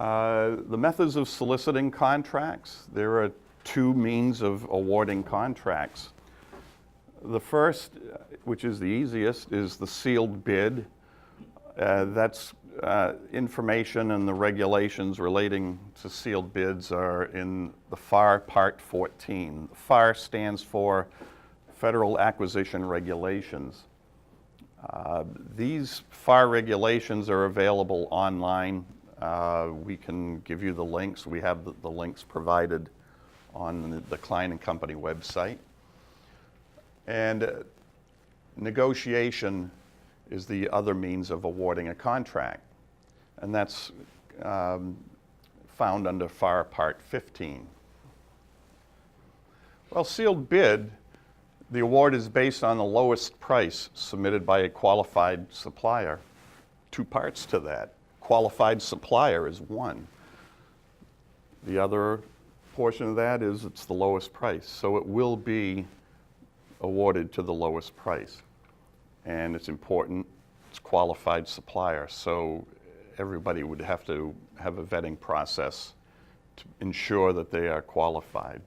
The methods of soliciting contracts, there are two means of awarding contracts. The first, which is the easiest, is the sealed bid. That's information and the regulations relating to sealed bids are in the FAR Part 14. FAR stands for Federal Acquisition Regulations. These FAR regulations are available online. We can give you the links. We have the links provided on the Klein and Company website. And negotiation is the other means of awarding a contract. And that's found under FAR Part 15. Well, sealed bid, the award is based on the lowest price submitted by a qualified supplier. Two parts to that. Qualified supplier is one. The other portion of that is it's the lowest price. So it will be awarded to the lowest price. And it's important, it's qualified supplier. So everybody would have to have a vetting process to ensure that they are qualified.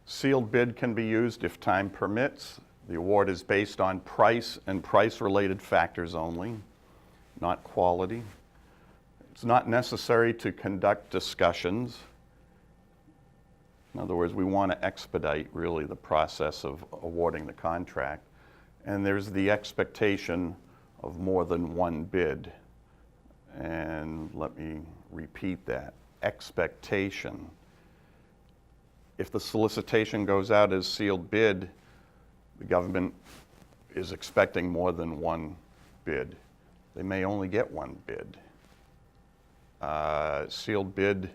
Sealed bid can be used if time permits. The award is based on price and price-related factors only, not quality. It's not necessary to conduct discussions. In other words, we want to expedite really the process of awarding the contract. And there's the expectation of more than one bid. And let me repeat that, expectation. If the solicitation goes out as sealed bid, the government is expecting more than one bid. They may only get one bid. Sealed bid,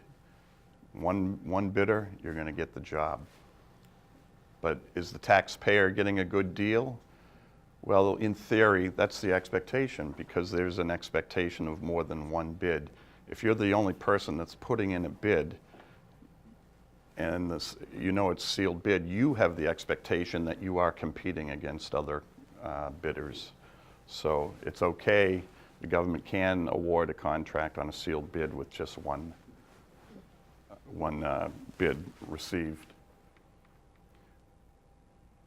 one bidder, you're going to get the job. But is the taxpayer getting a good deal? Well, in theory, that's the expectation because there's an expectation of more than one bid. If you're the only person that's putting in a bid and you know it's sealed bid, you have the expectation that you are competing against other bidders. So it's okay. The government can award a contract on a sealed bid with just one bid received.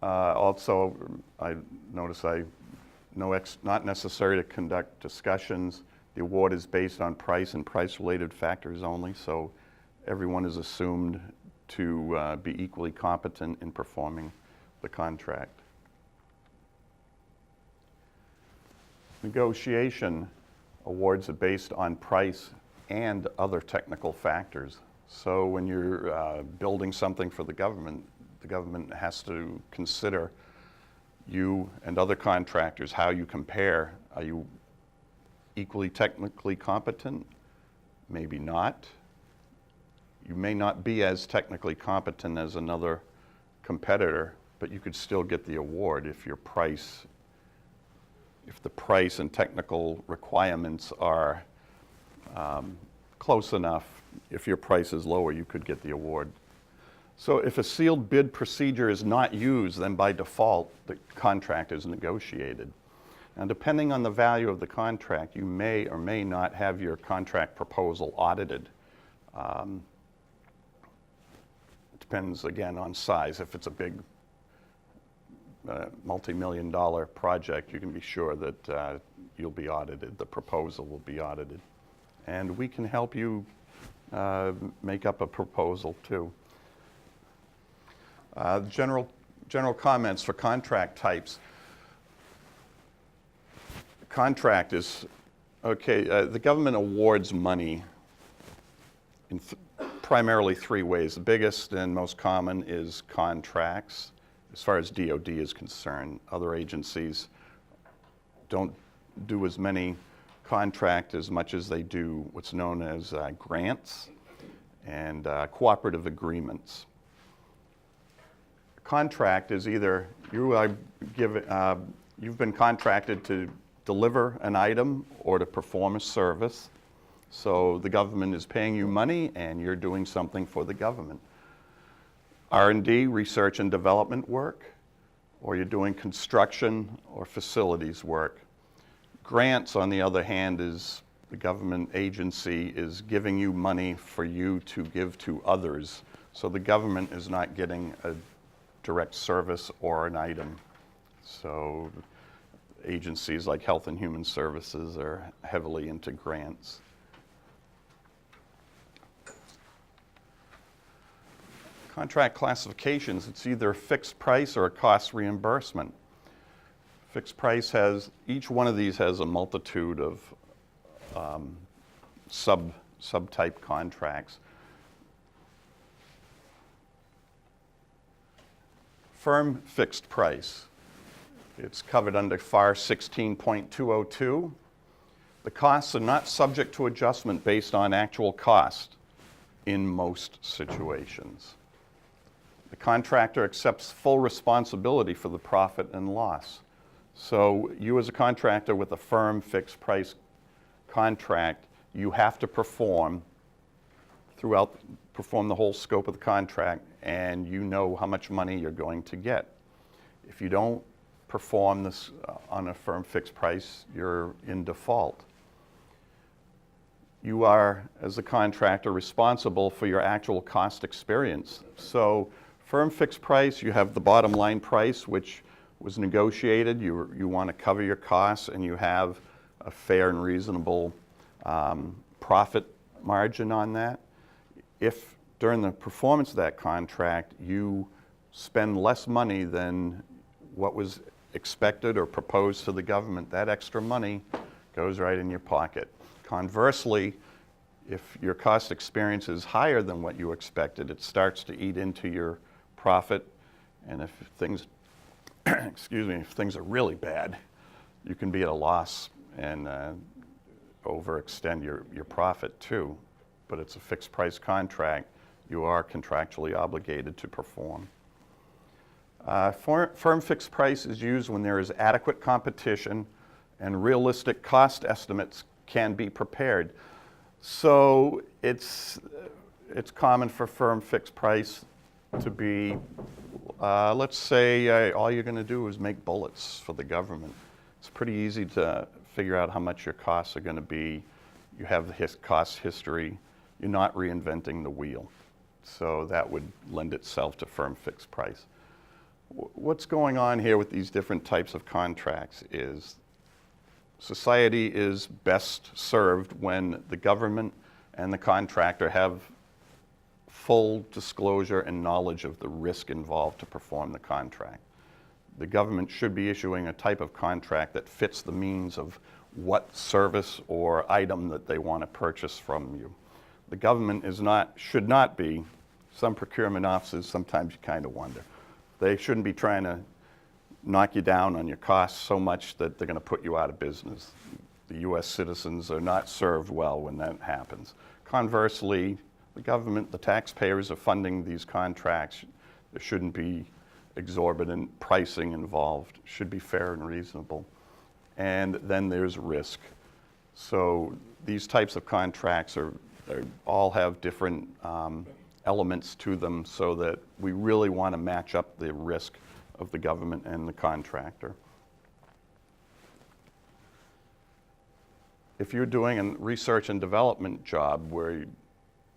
Also, I notice not necessary to conduct discussions. The award is based on price and price-related factors only, so everyone is assumed to be equally competent in performing the contract. Negotiation awards are based on price and other technical factors. So when you're building something for the government has to consider you and other contractors, how you compare. Are you equally technically competent? Maybe not. You may not be as technically competent as another competitor, but you could still get the award if the price and technical requirements are close enough. If your price is lower, you could get the award. So if a sealed bid procedure is not used, then by default, the contract is negotiated. Now, depending on the value of the contract, you may or may not have your contract proposal audited. It depends, again, on size. If it's a big multi-million-dollar project, you can be sure that you'll be audited. The proposal will be audited. And we can help you make up a proposal, too. General comments for contract types. Contract is, okay, the government awards money in primarily three ways. The biggest and most common is contracts, as far as DOD is concerned. Other agencies don't do as many contracts as much as they do what's known as grants and cooperative agreements. Contract is either you've been contracted to deliver an item or to perform a service. So the government is paying you money and you're doing something for the government. R&D, research and development work, or you're doing construction or facilities work. Grants, on the other hand, is the government agency is giving you money for you to give to others. So the government is not getting a direct service or an item. So agencies like Health and Human Services are heavily into grants. Contract classifications, it's either a fixed price or a cost reimbursement. Fixed price has, each one of these has a multitude of subtype contracts. Firm fixed price, it's covered under FAR 16.202. The costs are not subject to adjustment based on actual cost in most situations. The contractor accepts full responsibility for the profit and loss. So you as a contractor with a firm fixed price contract, you have to perform the whole scope of the contract, and you know how much money you're going to get. If you don't perform this on a firm fixed price, you're in default. You are, as a contractor, responsible for your actual cost experience. So firm fixed price, you have the bottom line price, which was negotiated. You want to cover your costs, and you have a fair and reasonable profit margin on that. If during the performance of that contract you spend less money than what was expected or proposed to the government, that extra money goes right in your pocket. Conversely, if your cost experience is higher than what you expected, it starts to eat into your profit, and if things if things are really bad, you can be at a loss and overextend your profit too. But it's a fixed price contract. You are contractually obligated to perform. Firm fixed price is used when there is adequate competition and realistic cost estimates can be prepared. So it's common for firm fixed price to be, let's say all you're going to do is make bullets for the government. It's pretty easy to figure out how much your costs are going to be. You have the cost history. You're not reinventing the wheel. So that would lend itself to firm fixed price. What's going on here with these different types of contracts is society is best served when the government and the contractor have full disclosure and knowledge of the risk involved to perform the contract. The government should be issuing a type of contract that fits the means of what service or item that they want to purchase from you. The government should not be, some procurement offices, sometimes you kind of wonder, they shouldn't be trying to knock you down on your costs so much that they're going to put you out of business. The U.S. citizens are not served well when that happens. Conversely, the government, the taxpayers are funding these contracts. There shouldn't be exorbitant pricing involved. It should be fair and reasonable. And then there's risk. So these types of contracts all have different elements to them, so that we really want to match up the risk of the government and the contractor. If you're doing a research and development job where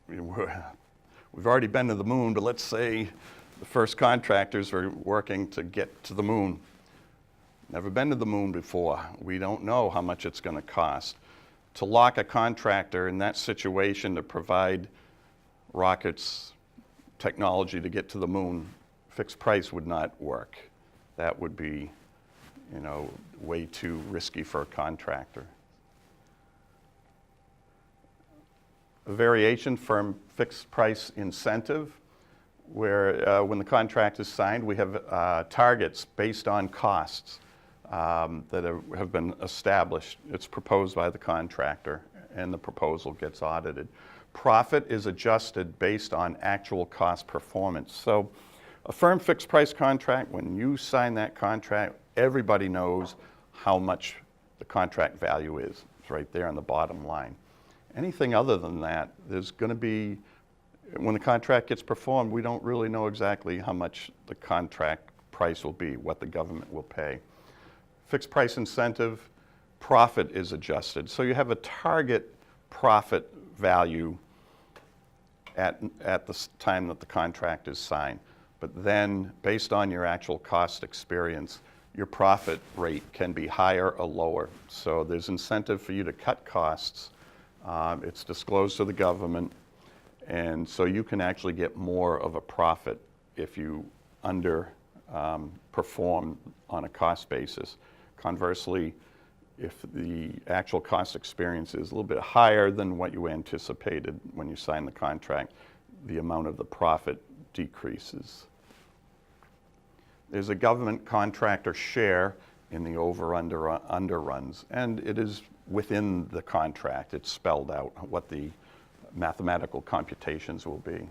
we've already been to the moon, but let's say the first contractors are working to get to the moon. Never been to the moon before. We don't know how much it's going to cost. To lock a contractor in that situation to provide rockets, technology to get to the moon, fixed price would not work. That would be, way too risky for a contractor. A variation from fixed price incentive, where when the contract is signed, we have targets based on costs that have been established. It's proposed by the contractor, and the proposal gets audited. Profit is adjusted based on actual cost performance. So a firm fixed price contract, when you sign that contract, everybody knows how much the contract value is. It's right there on the bottom line. Anything other than that, there's going to be, when the contract gets performed, we don't really know exactly how much the contract price will be, what the government will pay. Fixed price incentive, profit is adjusted. So you have a target profit value at the time that the contract is signed. But then, based on your actual cost experience, your profit rate can be higher or lower. So there's incentive for you to cut costs. It's disclosed to the government, and so you can actually get more of a profit if you perform on a cost basis. Conversely, if the actual cost experience is a little bit higher than what you anticipated when you signed the contract, the amount of the profit decreases. There's a government contractor share in the over-under-underruns, and it is within the contract. It's spelled out what the mathematical computations will be.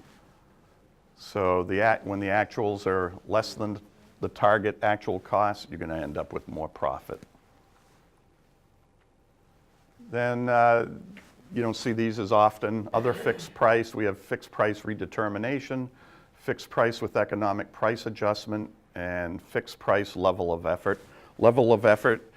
So when the actuals are less than the target actual cost, you're going to end up with more profit. Then you don't see these as often. Other fixed price, we have fixed price redetermination, fixed price with economic price adjustment, and fixed price level of effort. Level of effort,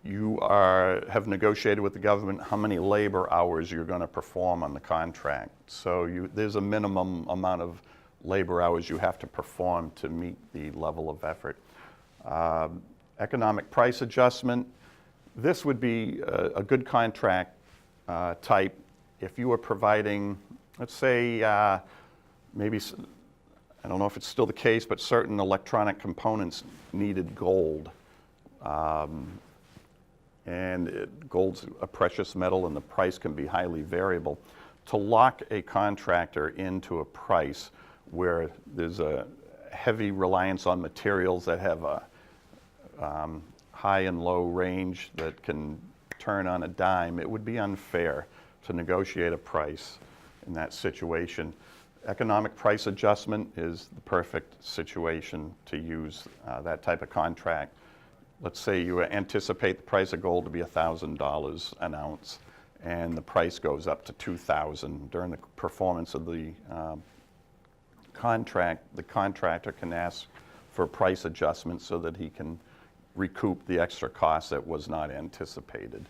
you have negotiated with the government how many labor hours you're going to perform on the contract. So there's a minimum amount of labor hours you have to perform to meet the level of effort. Economic price adjustment, this would be a good contract type if you were providing, let's say, maybe, I don't know if it's still the case, but certain electronic components needed gold. Gold's a precious metal and the price can be highly variable. To lock a contractor into a price where there's a heavy reliance on materials that have a high and low range that can turn on a dime, it would be unfair to negotiate a price in that situation. Economic price adjustment is the perfect situation to use that type of contract. Let's say you anticipate the price of gold to be $1,000 an ounce, and the price goes up to $2,000 during the performance of the contract. The contractor can ask for a price adjustment so that he can recoup the extra cost that was not anticipated.